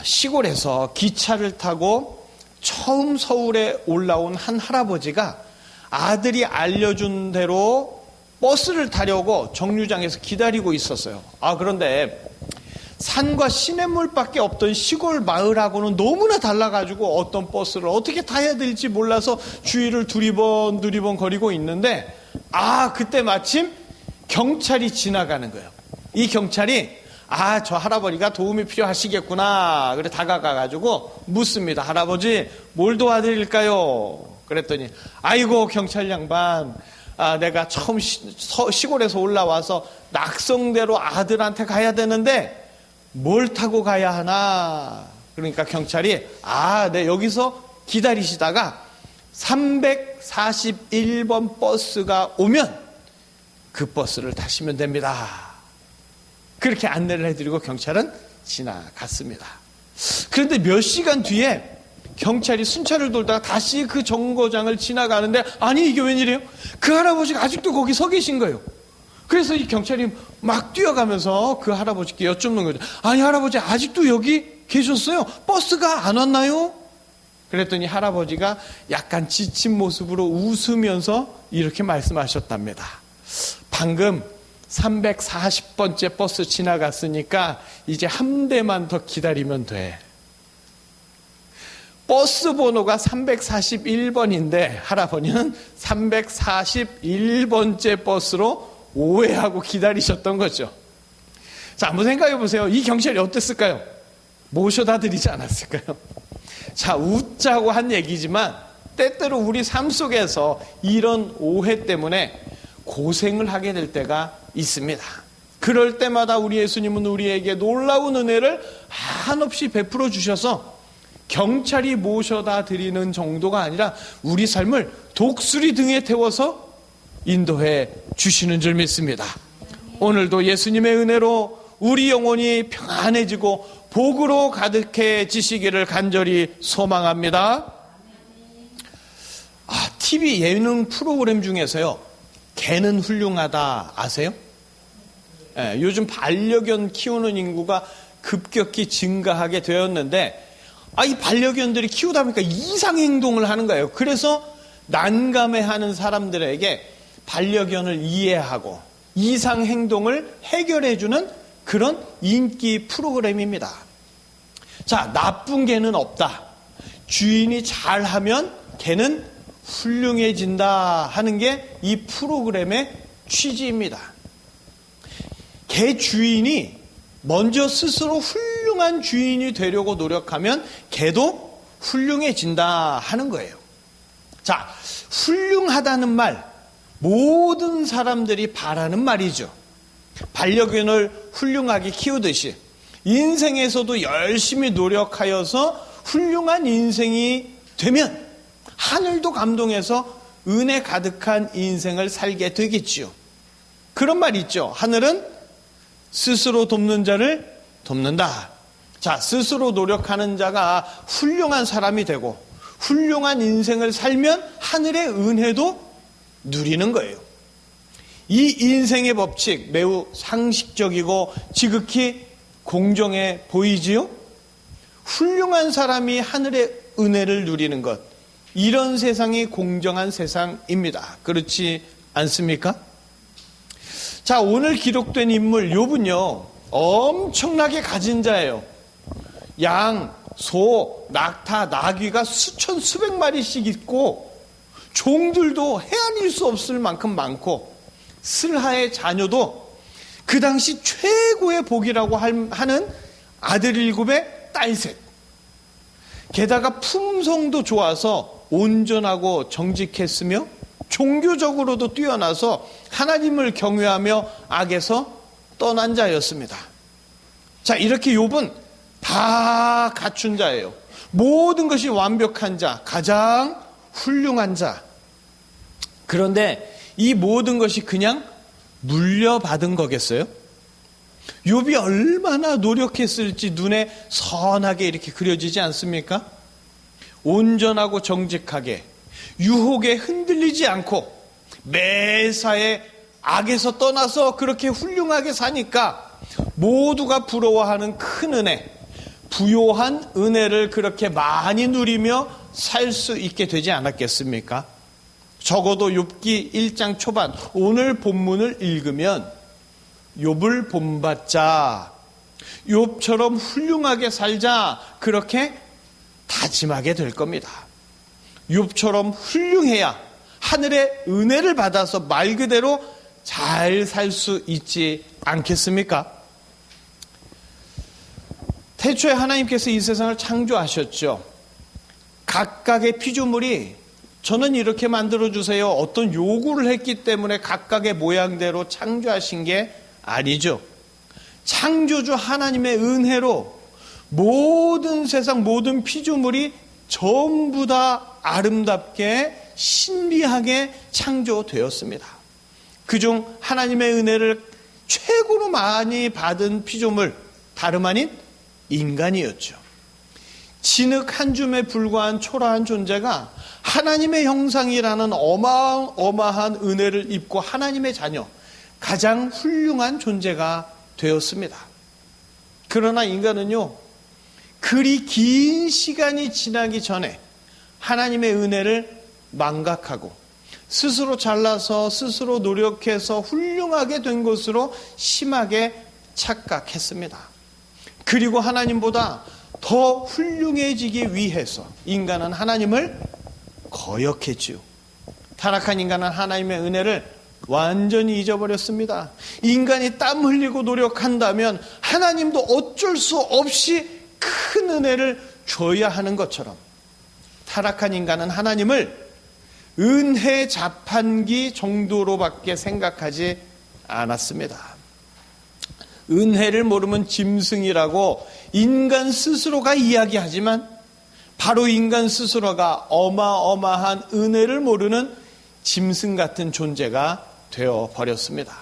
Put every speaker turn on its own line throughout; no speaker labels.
시골에서 기차를 타고 처음 서울에 올라온 한 할아버지가 아들이 알려준 대로 버스를 타려고 정류장에서 기다리고 있었어요. 그런데 산과 시냇물밖에 없던 시골 마을하고는 너무나 달라가지고 어떤 버스를 어떻게 타야 될지 몰라서 주위를 두리번 거리고 있는데 그때 마침 경찰이 지나가는 거예요. 이 경찰이 저 할아버지가 도움이 필요하시겠구나. 그래 다가가가지고 묻습니다. 할아버지 뭘 도와드릴까요? 그랬더니 아이고 경찰 양반, 내가 처음 시골에서 올라와서 낙성대로 아들한테 가야 되는데 뭘 타고 가야 하나? 그러니까 경찰이 네, 여기서 기다리시다가 341번 버스가 오면 그 버스를 타시면 됩니다. 그렇게 안내를 해드리고 경찰은 지나갔습니다. 그런데 몇 시간 뒤에 경찰이 순찰을 돌다가 다시 그 정거장을 지나가는데 이게 웬일이에요? 그 할아버지가 아직도 거기 서 계신 거예요. 그래서 이 경찰이 막 뛰어가면서 그 할아버지께 여쭙는 거죠. 할아버지 아직도 여기 계셨어요? 버스가 안 왔나요? 그랬더니 할아버지가 약간 지친 모습으로 웃으면서 이렇게 말씀하셨답니다. 방금 340번째 버스 지나갔으니까 이제 한 대만 더 기다리면 돼. 버스 번호가 341번인데 할아버지는 341번째 버스로 오해하고 기다리셨던 거죠. 자, 한번 생각해 보세요. 이 경찰이 어땠을까요? 모셔다 드리지 않았을까요? 자, 웃자고 한 얘기지만 때때로 우리 삶 속에서 이런 오해 때문에 고생을 하게 될 때가 있습니다. 그럴 때마다 우리 예수님은 우리에게 놀라운 은혜를 한없이 베풀어 주셔서 경찰이 모셔다 드리는 정도가 아니라 우리 삶을 독수리 등에 태워서 인도해 주시는 줄 믿습니다. 오늘도 예수님의 은혜로 우리 영혼이 평안해지고 복으로 가득해지시기를 간절히 소망합니다. TV 예능 프로그램 중에서요, 개는 훌륭하다 아세요? 요즘 반려견 키우는 인구가 급격히 증가하게 되었는데 이 반려견들이 키우다 보니까 이상 행동을 하는 거예요. 그래서 난감해하는 사람들에게 반려견을 이해하고 이상 행동을 해결해주는 그런 인기 프로그램입니다. 자, 나쁜 개는 없다. 주인이 잘하면 개는 훌륭해진다 하는 게 이 프로그램의 취지입니다. 개 주인이 먼저 스스로 훌륭한 주인이 되려고 노력하면 개도 훌륭해진다 하는 거예요. 자, 훌륭하다는 말, 모든 사람들이 바라는 말이죠. 반려견을 훌륭하게 키우듯이 인생에서도 열심히 노력하여서 훌륭한 인생이 되면 하늘도 감동해서 은혜 가득한 인생을 살게 되겠지요. 그런 말이 있죠. 하늘은 스스로 돕는 자를 돕는다. 자, 스스로 노력하는 자가 훌륭한 사람이 되고 훌륭한 인생을 살면 하늘의 은혜도 누리는 거예요. 이 인생의 법칙 매우 상식적이고 지극히 공정해 보이지요? 훌륭한 사람이 하늘의 은혜를 누리는 것, 이런 세상이 공정한 세상입니다. 그렇지 않습니까? 자, 오늘 기록된 인물 욥은요, 엄청나게 가진 자예요. 양, 소, 낙타, 나귀가 수천 수백 마리씩 있고 종들도 헤아릴 수 없을 만큼 많고 슬하의 자녀도 그 당시 최고의 복이라고 하는 아들 7에 딸 셋. 게다가 품성도 좋아서 온전하고 정직했으며 종교적으로도 뛰어나서 하나님을 경외하며 악에서 떠난 자였습니다. 자, 이렇게 욥은 다 갖춘 자예요. 모든 것이 완벽한 자, 가장 훌륭한 자. 그런데 이 모든 것이 그냥 물려받은 거겠어요? 욥이 얼마나 노력했을지 눈에 선하게 이렇게 그려지지 않습니까? 온전하고 정직하게 유혹에 흔들리지 않고 매사에 악에서 떠나서 그렇게 훌륭하게 사니까 모두가 부러워하는 큰 은혜, 부요한 은혜를 그렇게 많이 누리며 살 수 있게 되지 않았겠습니까? 적어도 욥기 1장 초반 오늘 본문을 읽으면 욥을 본받자, 욥처럼 훌륭하게 살자, 그렇게 다짐하게 될 겁니다. 욥처럼 훌륭해야 하늘의 은혜를 받아서 말 그대로 잘 살 수 있지 않겠습니까? 태초에 하나님께서 이 세상을 창조하셨죠. 각각의 피조물이 저는 이렇게 만들어주세요, 어떤 요구를 했기 때문에 각각의 모양대로 창조하신 게 아니죠. 창조주 하나님의 은혜로 모든 세상 모든 피조물이 전부 다 아름답게 신비하게 창조되었습니다. 그중 하나님의 은혜를 최고로 많이 받은 피조물, 다름 아닌 인간이었죠. 진흙 한 줌에 불과한 초라한 존재가 하나님의 형상이라는 어마어마한 은혜를 입고 하나님의 자녀, 가장 훌륭한 존재가 되었습니다. 그러나 인간은요, 그리 긴 시간이 지나기 전에 하나님의 은혜를 망각하고 스스로 잘나서 스스로 노력해서 훌륭하게 된 것으로 심하게 착각했습니다. 그리고 하나님보다 더 훌륭해지기 위해서 인간은 하나님을 거역했지요. 타락한 인간은 하나님의 은혜를 완전히 잊어버렸습니다. 인간이 땀 흘리고 노력한다면 하나님도 어쩔 수 없이 큰 은혜를 줘야 하는 것처럼 타락한 인간은 하나님을 은혜 자판기 정도로밖에 생각하지 않았습니다. 은혜를 모르면 짐승이라고 인간 스스로가 이야기하지만 바로 인간 스스로가 어마어마한 은혜를 모르는 짐승 같은 존재가 되어버렸습니다.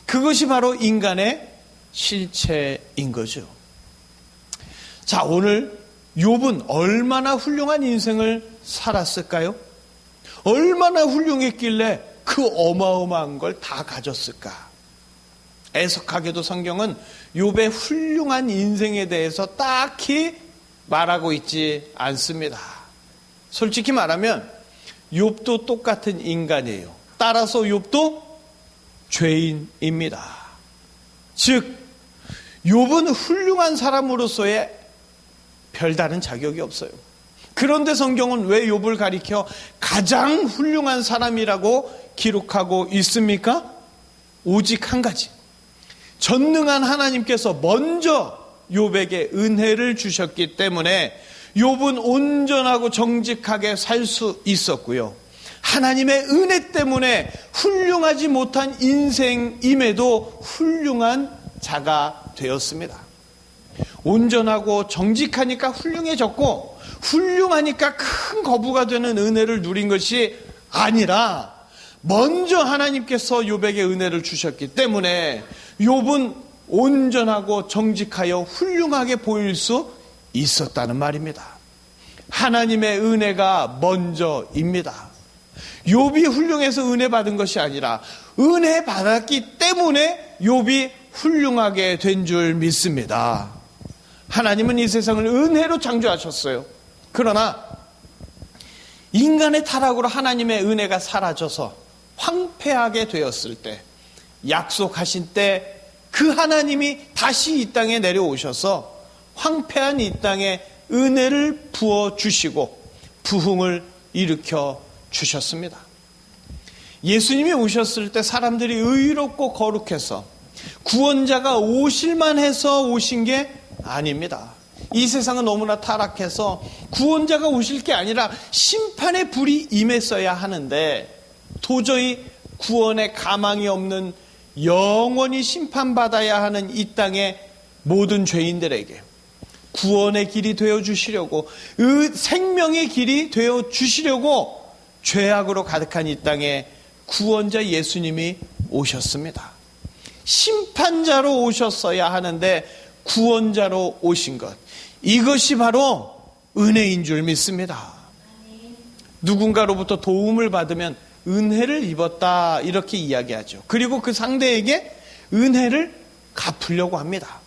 그것이 바로 인간의 실체인 거죠. 자, 오늘 욥은 얼마나 훌륭한 인생을 살았을까요? 얼마나 훌륭했길래 그 어마어마한 걸 다 가졌을까? 애석하게도 성경은 욥의 훌륭한 인생에 대해서 딱히 말하고 있지 않습니다. 솔직히 말하면 욥도 똑같은 인간이에요. 따라서 욥도 죄인입니다. 즉 욥은 훌륭한 사람으로서의 별다른 자격이 없어요. 그런데 성경은 왜 욥을 가리켜 가장 훌륭한 사람이라고 기록하고 있습니까? 오직 한 가지. 전능한 하나님께서 먼저 욥에게 은혜를 주셨기 때문에 욥은 온전하고 정직하게 살 수 있었고요. 하나님의 은혜 때문에 훌륭하지 못한 인생임에도 훌륭한 자가 되었습니다. 온전하고 정직하니까 훌륭해졌고 훌륭하니까 큰 거부가 되는 은혜를 누린 것이 아니라 먼저 하나님께서 욥에게 은혜를 주셨기 때문에 욥은 온전하고 정직하여 훌륭하게 보일 수 있었다는 말입니다. 하나님의 은혜가 먼저입니다. 욥이 훌륭해서 은혜 받은 것이 아니라 은혜 받았기 때문에 욥이 훌륭하게 된 줄 믿습니다. 하나님은 이 세상을 은혜로 창조하셨어요. 그러나 인간의 타락으로 하나님의 은혜가 사라져서 황폐하게 되었을 때, 약속하신 때 그 하나님이 다시 이 땅에 내려오셔서 황폐한 이 땅에 은혜를 부어주시고 부흥을 일으켜 주셨습니다. 예수님이 오셨을 때 사람들이 의롭고 거룩해서 구원자가 오실만 해서 오신 게 아닙니다. 이 세상은 너무나 타락해서 구원자가 오실 게 아니라 심판의 불이 임했어야 하는데 도저히 구원의 가망이 없는 영원히 심판받아야 하는 이 땅의 모든 죄인들에게 구원의 길이 되어주시려고, 생명의 길이 되어주시려고 죄악으로 가득한 이 땅에 구원자 예수님이 오셨습니다. 심판자로 오셨어야 하는데 구원자로 오신 것, 이것이 바로 은혜인 줄 믿습니다. 누군가로부터 도움을 받으면 은혜를 입었다 이렇게 이야기하죠. 그리고 그 상대에게 은혜를 갚으려고 합니다.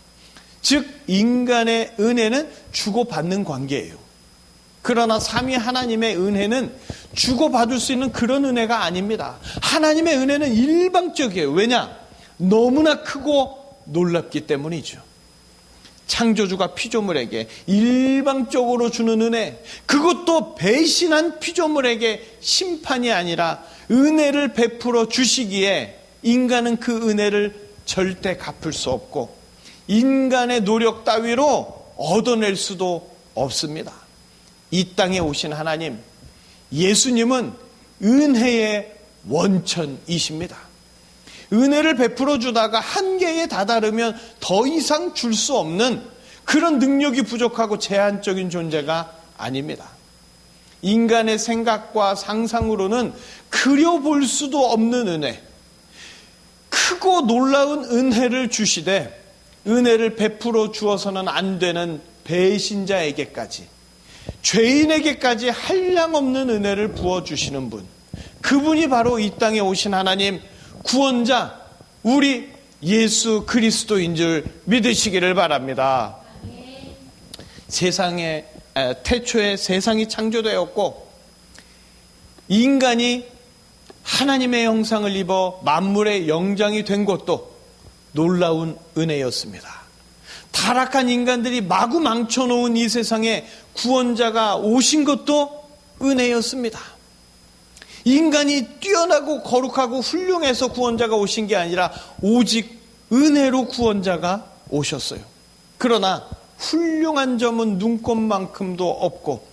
즉 인간의 은혜는 주고받는 관계예요. 그러나 삼위 하나님의 은혜는 주고받을 수 있는 그런 은혜가 아닙니다. 하나님의 은혜는 일방적이에요. 왜냐? 너무나 크고 놀랍기 때문이죠. 창조주가 피조물에게 일방적으로 주는 은혜, 그것도 배신한 피조물에게 심판이 아니라 은혜를 베풀어 주시기에 인간은 그 은혜를 절대 갚을 수 없고 인간의 노력 따위로 얻어낼 수도 없습니다. 이 땅에 오신 하나님, 예수님은 은혜의 원천이십니다. 은혜를 베풀어 주다가 한계에 다다르면 더 이상 줄 수 없는 그런 능력이 부족하고 제한적인 존재가 아닙니다. 인간의 생각과 상상으로는 그려볼 수도 없는 은혜, 크고 놀라운 은혜를 주시되 은혜를 베풀어 주어서는 안 되는 배신자에게까지, 죄인에게까지 한량없는 은혜를 부어주시는 분, 그분이 바로 이 땅에 오신 하나님, 구원자, 우리 예수 그리스도인 줄 믿으시기를 바랍니다. 세상에 태초에 세상이 창조되었고 인간이 하나님의 형상을 입어 만물의 영장이 된 것도 놀라운 은혜였습니다. 타락한 인간들이 마구 망쳐놓은 이 세상에 구원자가 오신 것도 은혜였습니다. 인간이 뛰어나고 거룩하고 훌륭해서 구원자가 오신 게 아니라 오직 은혜로 구원자가 오셨어요. 그러나 훌륭한 점은 눈꼽만큼도 없고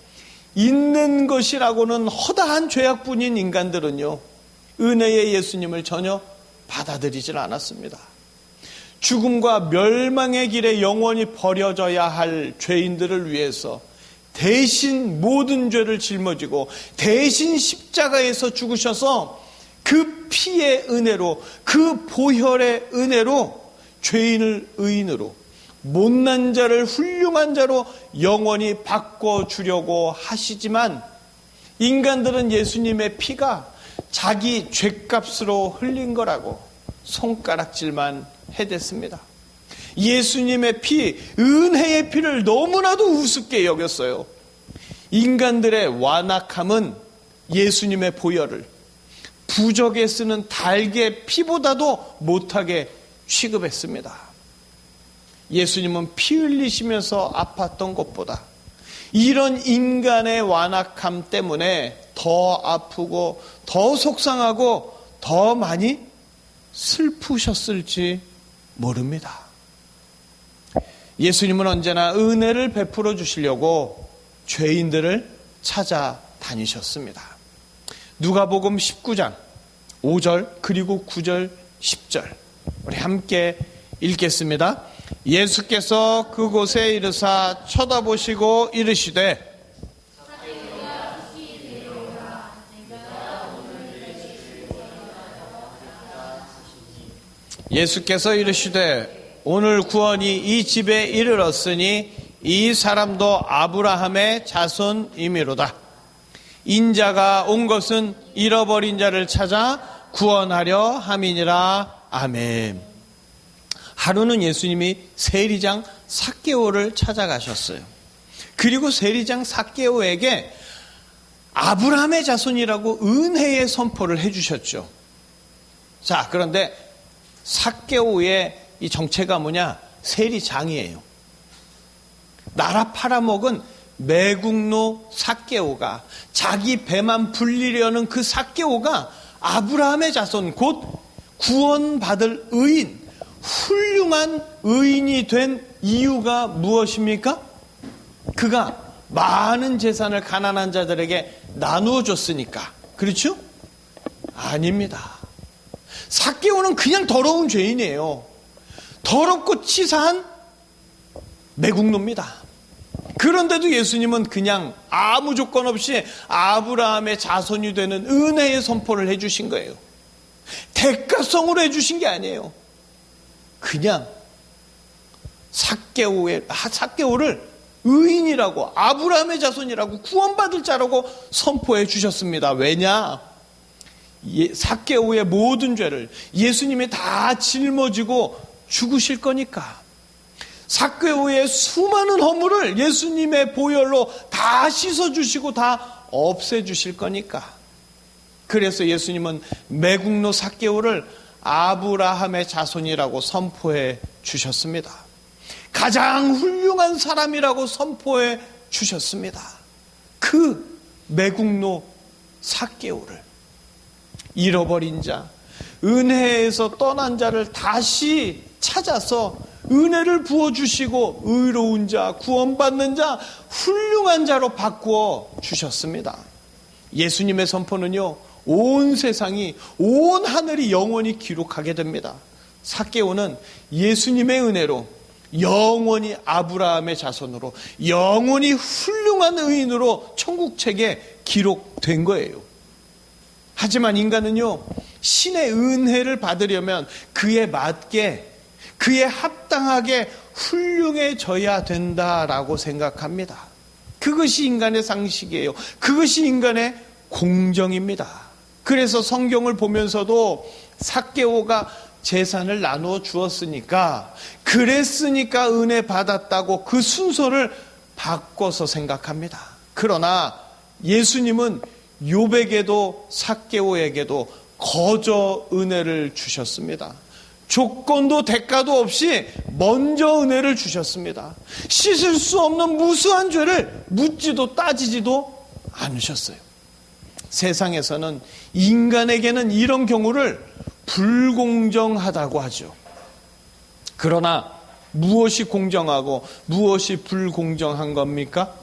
있는 것이라고는 허다한 죄악뿐인 인간들은요, 은혜의 예수님을 전혀 받아들이질 않았습니다. 죽음과 멸망의 길에 영원히 버려져야 할 죄인들을 위해서 대신 모든 죄를 짊어지고 대신 십자가에서 죽으셔서 그 피의 은혜로, 그 보혈의 은혜로 죄인을 의인으로, 못난 자를 훌륭한 자로 영원히 바꿔주려고 하시지만 인간들은 예수님의 피가 자기 죄값으로 흘린 거라고 손가락질만 해댔습니다. 예수님의 피, 은혜의 피를 너무나도 우습게 여겼어요. 인간들의 완악함은 예수님의 보혈을 부적에 쓰는 달개 피보다도 못하게 취급했습니다. 예수님은 피 흘리시면서 아팠던 것보다 이런 인간의 완악함 때문에 더 아프고 더 속상하고 더 많이 슬프셨을지 모릅니다. 예수님은 언제나 은혜를 베풀어 주시려고 죄인들을 찾아다니셨습니다. 누가복음 19장 5절 그리고 9절 10절 우리 함께 읽겠습니다. 예수께서 그곳에 이르사 쳐다보시고 이르시되 예수께서 이르시되 오늘 구원이 이 집에 이르렀으니 이 사람도 아브라함의 자손이미로다. 인자가 온 것은 잃어버린 자를 찾아 구원하려 함이니라. 아멘. 하루는 예수님이 세리장 삭개오를 찾아가셨어요. 그리고 세리장 삭개오에게 아브라함의 자손이라고 은혜의 선포를 해주셨죠. 자, 그런데 삭개오의 이 정체가 뭐냐? 세리장이에요. 나라 팔아먹은 매국노 삭개오가, 자기 배만 불리려는 그 삭개오가 아브라함의 자손, 곧 구원받을 의인, 훌륭한 의인이 된 이유가 무엇입니까? 그가 많은 재산을 가난한 자들에게 나누어 줬으니까. 그렇죠? 아닙니다. 삭개오는 그냥 더러운 죄인이에요. 더럽고 치사한 매국노입니다. 그런데도 예수님은 그냥 아무 조건 없이 아브라함의 자손이 되는 은혜의 선포를 해주신 거예요. 대가성으로 해주신 게 아니에요. 그냥 삭개오를 의인이라고, 아브라함의 자손이라고, 구원받을 자라고 선포해 주셨습니다. 왜냐? 삭개오의 모든 죄를 예수님이 다 짊어지고 죽으실 거니까. 삭개오의 수많은 허물을 예수님의 보혈로 다 씻어주시고 다 없애주실 거니까. 그래서 예수님은 매국노 삭개오를 아브라함의 자손이라고 선포해 주셨습니다. 가장 훌륭한 사람이라고 선포해 주셨습니다. 그 매국노 삭개오를 잃어버린 자, 은혜에서 떠난 자를 다시 찾아서 은혜를 부어주시고 의로운 자, 구원받는 자, 훌륭한 자로 바꾸어 주셨습니다. 예수님의 선포는요, 온 세상이, 온 하늘이 영원히 기록하게 됩니다. 삭개오는 예수님의 은혜로 영원히 아브라함의 자손으로 영원히 훌륭한 의인으로 천국책에 기록된 거예요. 하지만 인간은요, 신의 은혜를 받으려면 그에 맞게, 그에 합당하게 훌륭해져야 된다라고 생각합니다. 그것이 인간의 상식이에요. 그것이 인간의 공정입니다. 그래서 성경을 보면서도 삭개오가 재산을 나누어 주었으니까, 그랬으니까 은혜 받았다고 그 순서를 바꿔서 생각합니다. 그러나 예수님은 욥에게도 삭개오에게도 거저 은혜를 주셨습니다. 조건도 대가도 없이 먼저 은혜를 주셨습니다. 씻을 수 없는 무수한 죄를 묻지도 따지지도 않으셨어요. 세상에서는 인간에게는 이런 경우를 불공정하다고 하죠. 그러나 무엇이 공정하고 무엇이 불공정한 겁니까?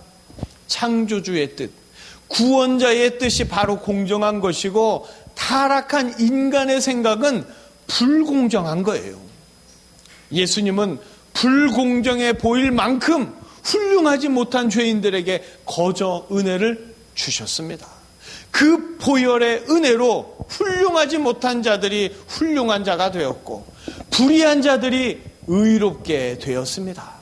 창조주의 뜻, 구원자의 뜻이 바로 공정한 것이고, 타락한 인간의 생각은 불공정한 거예요. 예수님은 불공정해 보일 만큼 훌륭하지 못한 죄인들에게 거저 은혜를 주셨습니다. 그 보혈의 은혜로 훌륭하지 못한 자들이 훌륭한 자가 되었고, 불의한 자들이 의롭게 되었습니다.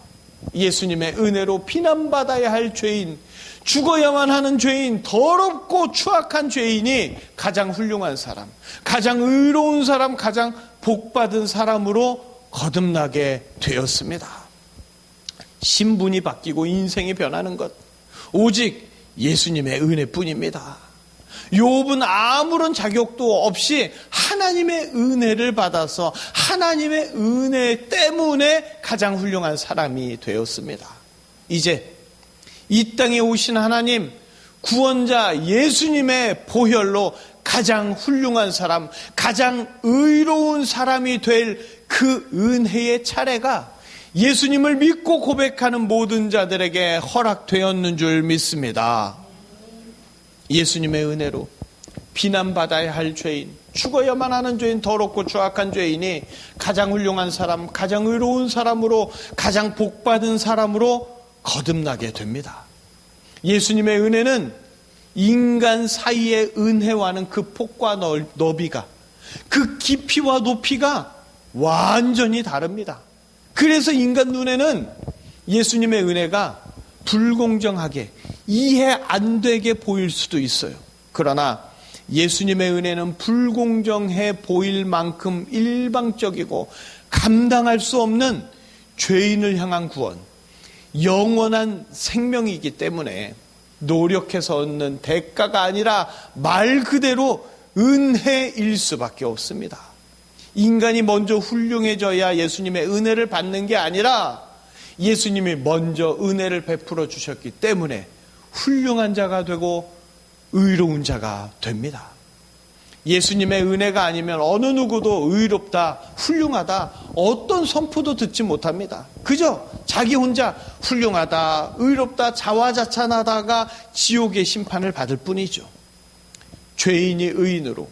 예수님의 은혜로 비난받아야 할 죄인, 죽어야만 하는 죄인, 더럽고 추악한 죄인이 가장 훌륭한 사람, 가장 의로운 사람, 가장 복받은 사람으로 거듭나게 되었습니다. 신분이 바뀌고 인생이 변하는 것, 오직 예수님의 은혜뿐입니다. 욥은 아무런 자격도 없이 하나님의 은혜를 받아서 하나님의 은혜 때문에 가장 훌륭한 사람이 되었습니다. 이제 이 땅에 오신 하나님, 구원자 예수님의 보혈로 가장 훌륭한 사람, 가장 의로운 사람이 될 그 은혜의 차례가 예수님을 믿고 고백하는 모든 자들에게 허락되었는 줄 믿습니다. 예수님의 은혜로 비난받아야 할 죄인, 죽어야만 하는 죄인, 더럽고 추악한 죄인이 가장 훌륭한 사람, 가장 의로운 사람으로, 가장 복받은 사람으로 거듭나게 됩니다. 예수님의 은혜는 인간 사이의 은혜와는 그 폭과 너비가, 그 깊이와 높이가 완전히 다릅니다. 그래서 인간 눈에는 예수님의 은혜가 불공정하게, 이해 안 되게 보일 수도 있어요. 그러나 예수님의 은혜는 불공정해 보일 만큼 일방적이고 감당할 수 없는 죄인을 향한 구원, 영원한 생명이기 때문에 노력해서 얻는 대가가 아니라 말 그대로 은혜일 수밖에 없습니다. 인간이 먼저 훌륭해져야 예수님의 은혜를 받는 게 아니라 예수님이 먼저 은혜를 베풀어 주셨기 때문에 훌륭한 자가 되고 의로운 자가 됩니다. 예수님의 은혜가 아니면 어느 누구도 의롭다, 훌륭하다, 어떤 선포도 듣지 못합니다. 그저 자기 혼자 훌륭하다, 의롭다, 자화자찬하다가 지옥의 심판을 받을 뿐이죠. 죄인이 의인으로,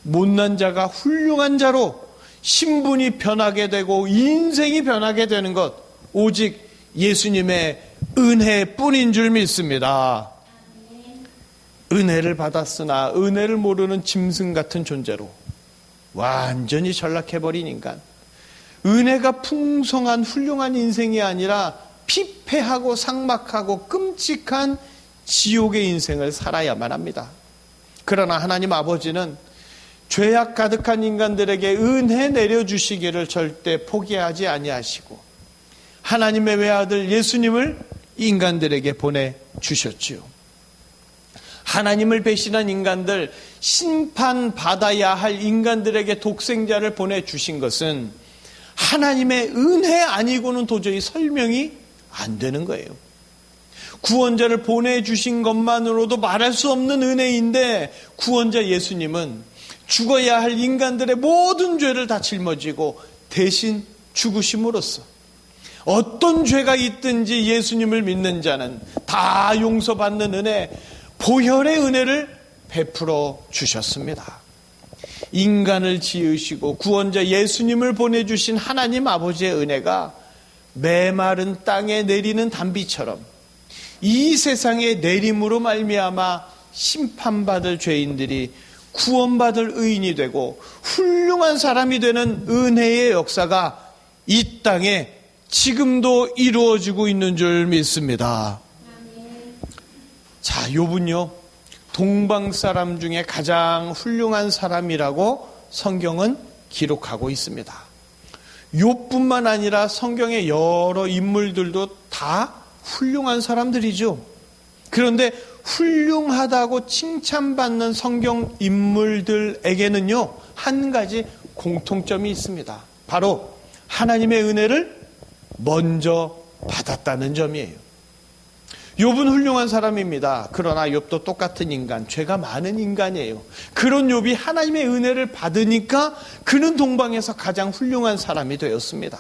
못난 자가 훌륭한 자로 신분이 변하게 되고 인생이 변하게 되는 것, 오직 예수님의 은혜뿐인 줄 믿습니다. 은혜를 받았으나 은혜를 모르는 짐승 같은 존재로 완전히 전락해버린 인간, 은혜가 풍성한 훌륭한 인생이 아니라 피폐하고 삭막하고 끔찍한 지옥의 인생을 살아야만 합니다. 그러나 하나님 아버지는 죄악 가득한 인간들에게 은혜 내려주시기를 절대 포기하지 아니하시고 하나님의 외아들 예수님을 인간들에게 보내주셨지요. 하나님을 배신한 인간들, 심판받아야 할 인간들에게 독생자를 보내주신 것은 하나님의 은혜 아니고는 도저히 설명이 안 되는 거예요. 구원자를 보내주신 것만으로도 말할 수 없는 은혜인데 구원자 예수님은 죽어야 할 인간들의 모든 죄를 다 짊어지고 대신 죽으심으로써 어떤 죄가 있든지 예수님을 믿는 자는 다 용서받는 은혜, 보혈의 은혜를 베풀어 주셨습니다. 인간을 지으시고 구원자 예수님을 보내주신 하나님 아버지의 은혜가 메마른 땅에 내리는 단비처럼 이 세상에 내림으로 말미암아 심판받을 죄인들이 구원받을 의인이 되고 훌륭한 사람이 되는 은혜의 역사가 이 땅에 지금도 이루어지고 있는 줄 믿습니다. 자, 욥은요, 동방 사람 중에 가장 훌륭한 사람이라고 성경은 기록하고 있습니다. 욥뿐만 아니라 성경의 여러 인물들도 다 훌륭한 사람들이죠. 그런데 훌륭하다고 칭찬받는 성경 인물들에게는요, 한 가지 공통점이 있습니다. 바로 하나님의 은혜를 먼저 받았다는 점이에요. 욥은 훌륭한 사람입니다. 그러나 욥도 똑같은 인간, 죄가 많은 인간이에요. 그런 욥이 하나님의 은혜를 받으니까 그는 동방에서 가장 훌륭한 사람이 되었습니다.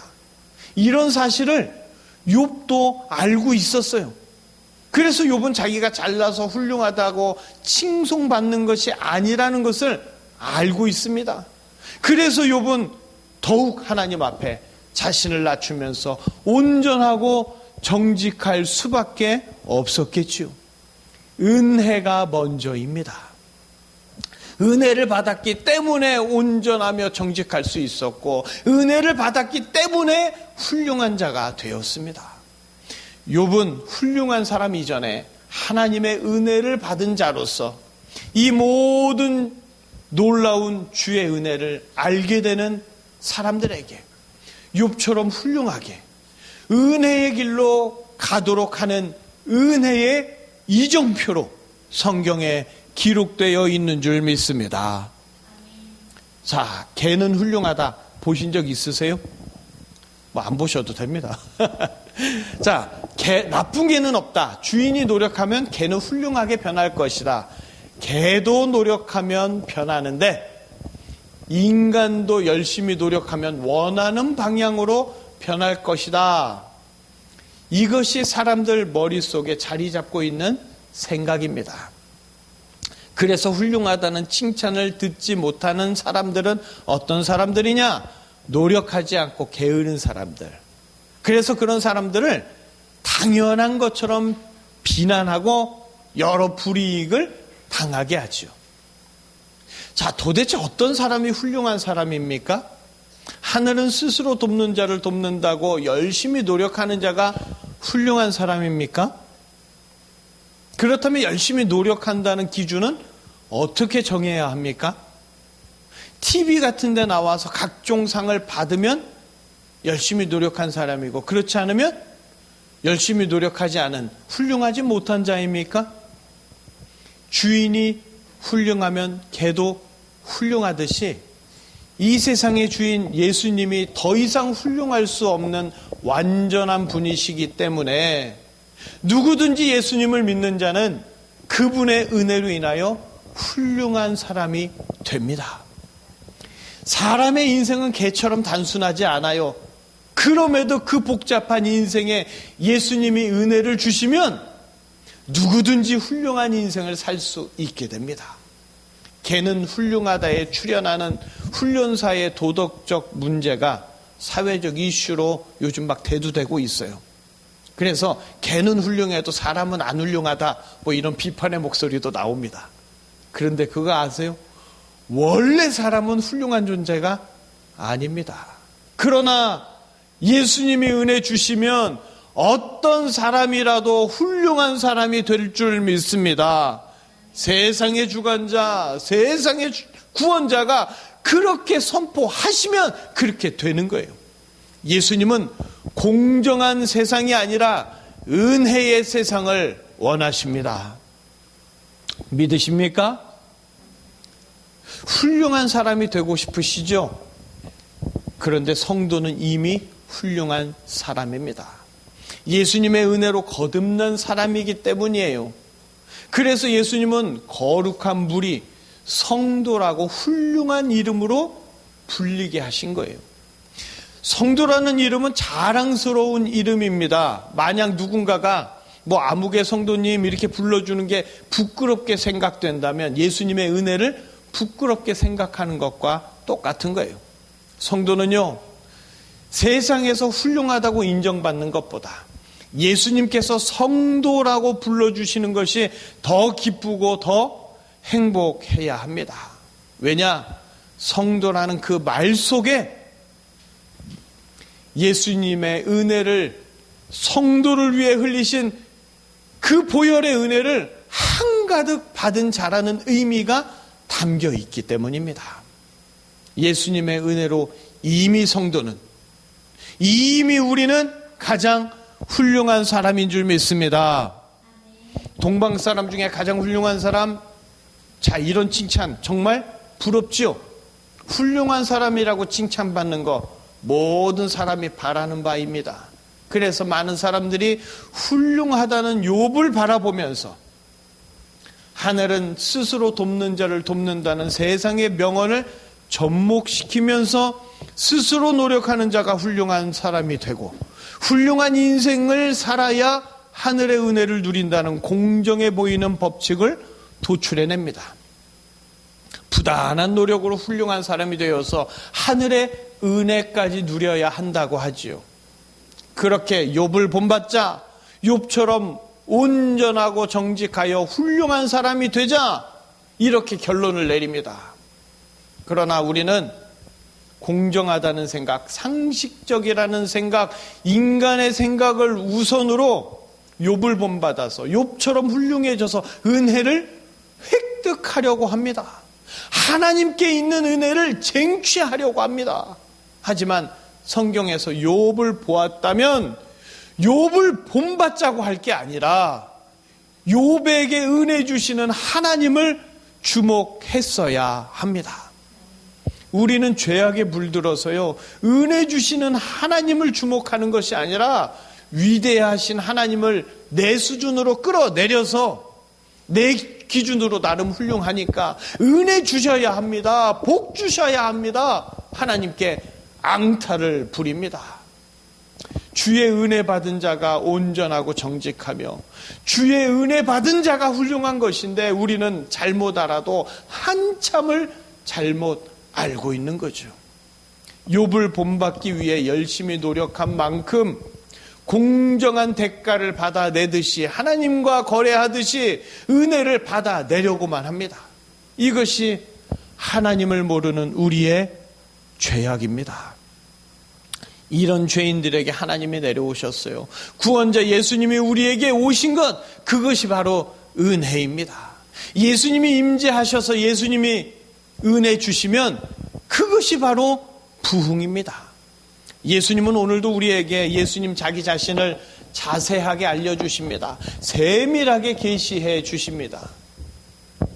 이런 사실을 욥도 알고 있었어요. 그래서 욥은 자기가 잘나서 훌륭하다고 칭송받는 것이 아니라는 것을 알고 있습니다. 그래서 욥은 더욱 하나님 앞에 자신을 낮추면서 온전하고 정직할 수밖에 없었겠지요. 은혜가 먼저입니다. 은혜를 받았기 때문에 온전하며 정직할 수 있었고 은혜를 받았기 때문에 훌륭한 자가 되었습니다. 욥은 훌륭한 사람 이전에 하나님의 은혜를 받은 자로서 이 모든 놀라운 주의 은혜를 알게 되는 사람들에게 욥처럼 훌륭하게 은혜의 길로 가도록 하는 은혜의 이정표로 성경에 기록되어 있는 줄 믿습니다. 자, 개는 훌륭하다 보신 적 있으세요? 뭐 안 보셔도 됩니다. 자, 나쁜 개는 없다. 주인이 노력하면 개는 훌륭하게 변할 것이다. 개도 노력하면 변하는데 인간도 열심히 노력하면 원하는 방향으로 변할 것이다. 이것이 사람들 머릿속에 자리 잡고 있는 생각입니다. 그래서 훌륭하다는 칭찬을 듣지 못하는 사람들은 어떤 사람들이냐? 노력하지 않고 게으른 사람들. 그래서 그런 사람들을 당연한 것처럼 비난하고 여러 불이익을 당하게 하죠. 자, 도대체 어떤 사람이 훌륭한 사람입니까? 하늘은 스스로 돕는 자를 돕는다고 열심히 노력하는 자가 훌륭한 사람입니까? 그렇다면 열심히 노력한다는 기준은 어떻게 정해야 합니까? TV 같은 데 나와서 각종 상을 받으면 열심히 노력한 사람이고 그렇지 않으면 열심히 노력하지 않은 훌륭하지 못한 자입니까? 주인이 훌륭하면 개도 훌륭하듯이 이 세상의 주인 예수님이 더 이상 훌륭할 수 없는 완전한 분이시기 때문에 누구든지 예수님을 믿는 자는 그분의 은혜로 인하여 훌륭한 사람이 됩니다. 사람의 인생은 개처럼 단순하지 않아요. 그럼에도 그 복잡한 인생에 예수님이 은혜를 주시면 누구든지 훌륭한 인생을 살 수 있게 됩니다. 개는 훌륭하다에 출연하는 훈련사의 도덕적 문제가 사회적 이슈로 요즘 막 대두되고 있어요. 그래서 개는 훌륭해도 사람은 안 훌륭하다, 뭐 이런 비판의 목소리도 나옵니다. 그런데 그거 아세요? 원래 사람은 훌륭한 존재가 아닙니다. 그러나 예수님이 은혜 주시면 어떤 사람이라도 훌륭한 사람이 될 줄 믿습니다. 세상의 주관자, 세상의 구원자가 그렇게 선포하시면 그렇게 되는 거예요. 예수님은 공정한 세상이 아니라 은혜의 세상을 원하십니다. 믿으십니까? 훌륭한 사람이 되고 싶으시죠? 그런데 성도는 이미 훌륭한 사람입니다. 예수님의 은혜로 거듭난 사람이기 때문이에요. 그래서 예수님은 거룩한 무리, 성도라고 훌륭한 이름으로 불리게 하신 거예요. 성도라는 이름은 자랑스러운 이름입니다. 만약 누군가가 아무개 성도님 이렇게 불러주는 게 부끄럽게 생각된다면 예수님의 은혜를 부끄럽게 생각하는 것과 똑같은 거예요. 성도는요, 세상에서 훌륭하다고 인정받는 것보다 예수님께서 성도라고 불러주시는 것이 더 기쁘고 더 행복해야 합니다. 왜냐? 성도라는 그 말 속에 예수님의 은혜를, 성도를 위해 흘리신 그 보혈의 은혜를 한가득 받은 자라는 의미가 담겨 있기 때문입니다. 예수님의 은혜로 이미 성도는, 이미 우리는 가장 훌륭한 사람인 줄 믿습니다. 동방 사람 중에 가장 훌륭한 사람, 자, 이런 칭찬 정말 부럽지요? 훌륭한 사람이라고 칭찬받는 거 모든 사람이 바라는 바입니다. 그래서 많은 사람들이 훌륭하다는 욥을 바라보면서 하늘은 스스로 돕는 자를 돕는다는 세상의 명언을 접목시키면서 스스로 노력하는 자가 훌륭한 사람이 되고 훌륭한 인생을 살아야 하늘의 은혜를 누린다는 공정해 보이는 법칙을 도출해냅니다. 부단한 노력으로 훌륭한 사람이 되어서 하늘의 은혜까지 누려야 한다고 하지요. 그렇게 욥을 본받자 욥처럼 온전하고 정직하여 훌륭한 사람이 되자 이렇게 결론을 내립니다. 그러나 우리는 공정하다는 생각, 상식적이라는 생각, 인간의 생각을 우선으로 욥을 본받아서 욥처럼 훌륭해져서 은혜를 획득하려고 합니다. 하나님께 있는 은혜를 쟁취하려고 합니다. 하지만 성경에서 욥을 보았다면 욥을 본받자고 할 게 아니라 욥에게 은혜 주시는 하나님을 주목했어야 합니다. 우리는 죄악에 물들어서요, 은혜 주시는 하나님을 주목하는 것이 아니라 위대하신 하나님을 내 수준으로 끌어내려서 내 기준으로 나름 훌륭하니까 은혜 주셔야 합니다. 복 주셔야 합니다. 하나님께 앙탈을 부립니다. 주의 은혜 받은 자가 온전하고 정직하며 주의 은혜 받은 자가 훌륭한 것인데 우리는 잘못 알아도 한참을 잘못 알고 있는 거죠. 욥을 본받기 위해 열심히 노력한 만큼 공정한 대가를 받아내듯이 하나님과 거래하듯이 은혜를 받아내려고만 합니다. 이것이 하나님을 모르는 우리의 죄악입니다. 이런 죄인들에게 하나님이 내려오셨어요. 구원자 예수님이 우리에게 오신 것, 그것이 바로 은혜입니다. 예수님이 임재하셔서 예수님이 은혜 주시면 그것이 바로 부흥입니다. 예수님은 오늘도 우리에게 예수님 자기 자신을 자세하게 알려주십니다. 세밀하게 계시해 주십니다.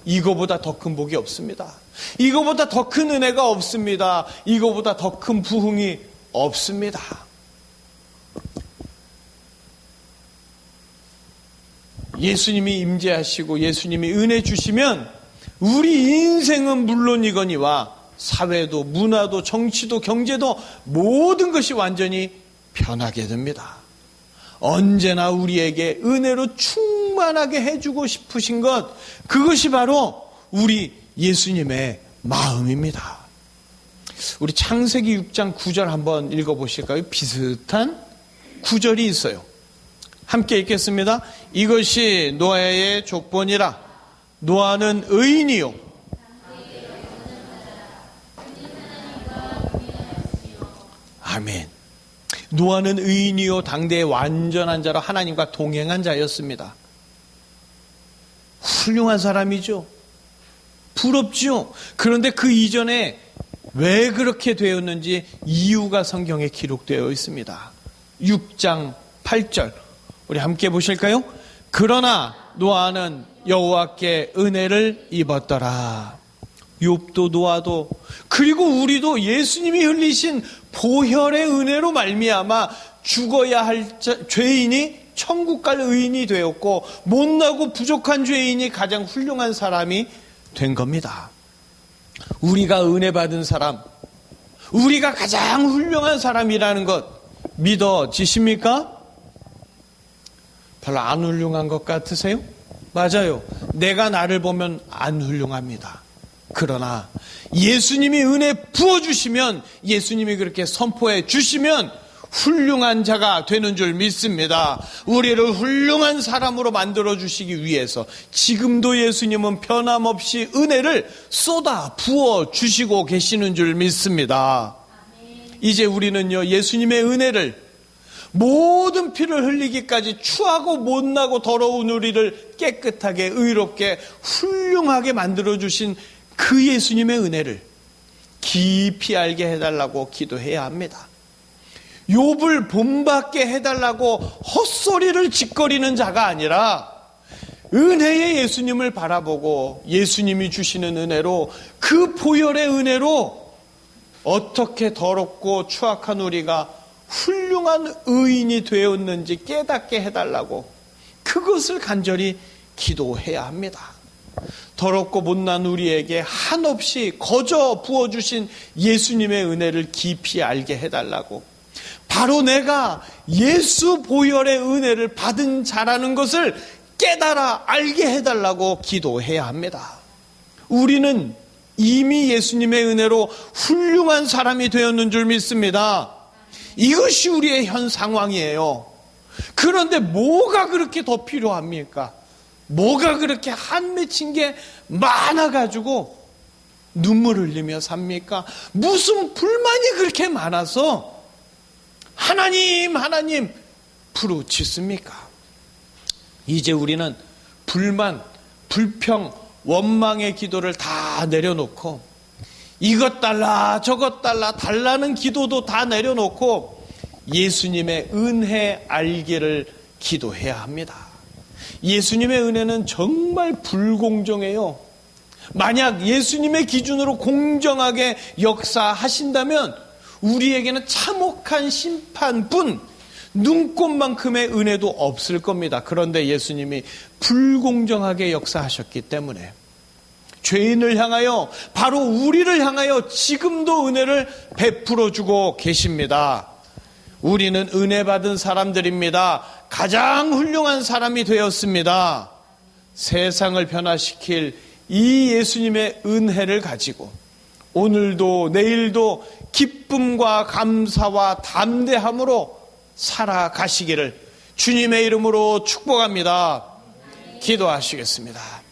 이거보다 더 큰 복이 없습니다. 이거보다 더 큰 은혜가 없습니다. 이거보다 더 큰 부흥이 없습니다. 예수님이 임재하시고 예수님이 은혜 주시면 우리 인생은 물론이거니와 사회도 문화도 정치도 경제도 모든 것이 완전히 변하게 됩니다. 언제나 우리에게 은혜로 충만하게 해주고 싶으신 것, 그것이 바로 우리 예수님의 마음입니다. 우리 창세기 6장 9절 한번 읽어보실까요? 비슷한 구절이 있어요. 함께 읽겠습니다. 이것이 노아의 족본이라. 노아는 의인이요 아멘. 노아는 의인이요 당대의 완전한 자로 하나님과 동행한 자였습니다. 훌륭한 사람이죠. 부럽지요. 그런데 그 이전에 왜 그렇게 되었는지 이유가 성경에 기록되어 있습니다. 6장 8절 우리 함께 보실까요? 그러나 노아는 여호와께 은혜를 입었더라. 욥도 노아도 그리고 우리도 예수님이 흘리신 보혈의 은혜로 말미암아 죽어야 할 죄인이 천국 갈 의인이 되었고 못나고 부족한 죄인이 가장 훌륭한 사람이 된 겁니다. 우리가 은혜 받은 사람, 우리가 가장 훌륭한 사람이라는 것 믿어지십니까? 별로 안 훌륭한 것 같으세요? 맞아요. 내가 나를 보면 안 훌륭합니다. 그러나 예수님이 은혜 부어주시면, 예수님이 그렇게 선포해 주시면 훌륭한 자가 되는 줄 믿습니다. 우리를 훌륭한 사람으로 만들어주시기 위해서 지금도 예수님은 변함없이 은혜를 쏟아 부어주시고 계시는 줄 믿습니다. 이제 우리는요, 예수님의 은혜를 모든 피를 흘리기까지 추하고 못나고 더러운 우리를 깨끗하게 의롭게 훌륭하게 만들어주신 그 예수님의 은혜를 깊이 알게 해달라고 기도해야 합니다. 욥을 본받게 해달라고 헛소리를 짓거리는 자가 아니라 은혜의 예수님을 바라보고 예수님이 주시는 은혜로, 그 보혈의 은혜로 어떻게 더럽고 추악한 우리가 훌륭한 의인이 되었는지 깨닫게 해달라고, 그것을 간절히 기도해야 합니다. 더럽고 못난 우리에게 한없이 거저 부어주신 예수님의 은혜를 깊이 알게 해달라고, 바로 내가 예수 보혈의 은혜를 받은 자라는 것을 깨달아 알게 해달라고 기도해야 합니다. 우리는 이미 예수님의 은혜로 훌륭한 사람이 되었는 줄 믿습니다. 이것이 우리의 현 상황이에요. 그런데 뭐가 그렇게 더 필요합니까? 뭐가 그렇게 한 맺힌 게 많아가지고 눈물 흘리며 삽니까? 무슨 불만이 그렇게 많아서 하나님 부르짖습니까? 이제 우리는 불만, 불평, 원망의 기도를 다 내려놓고, 이것 달라 저것 달라는 기도도 다 내려놓고 예수님의 은혜 알기를 기도해야 합니다. 예수님의 은혜는 정말 불공정해요. 만약 예수님의 기준으로 공정하게 역사하신다면 우리에게는 참혹한 심판뿐 눈꽃만큼의 은혜도 없을 겁니다. 그런데 예수님이 불공정하게 역사하셨기 때문에 죄인을 향하여, 바로 우리를 향하여 지금도 은혜를 베풀어 주고 계십니다. 우리는 은혜 받은 사람들입니다. 가장 훌륭한 사람이 되었습니다. 세상을 변화시킬 이 예수님의 은혜를 가지고 오늘도 내일도 기쁨과 감사와 담대함으로 살아가시기를 주님의 이름으로 축복합니다. 기도하시겠습니다.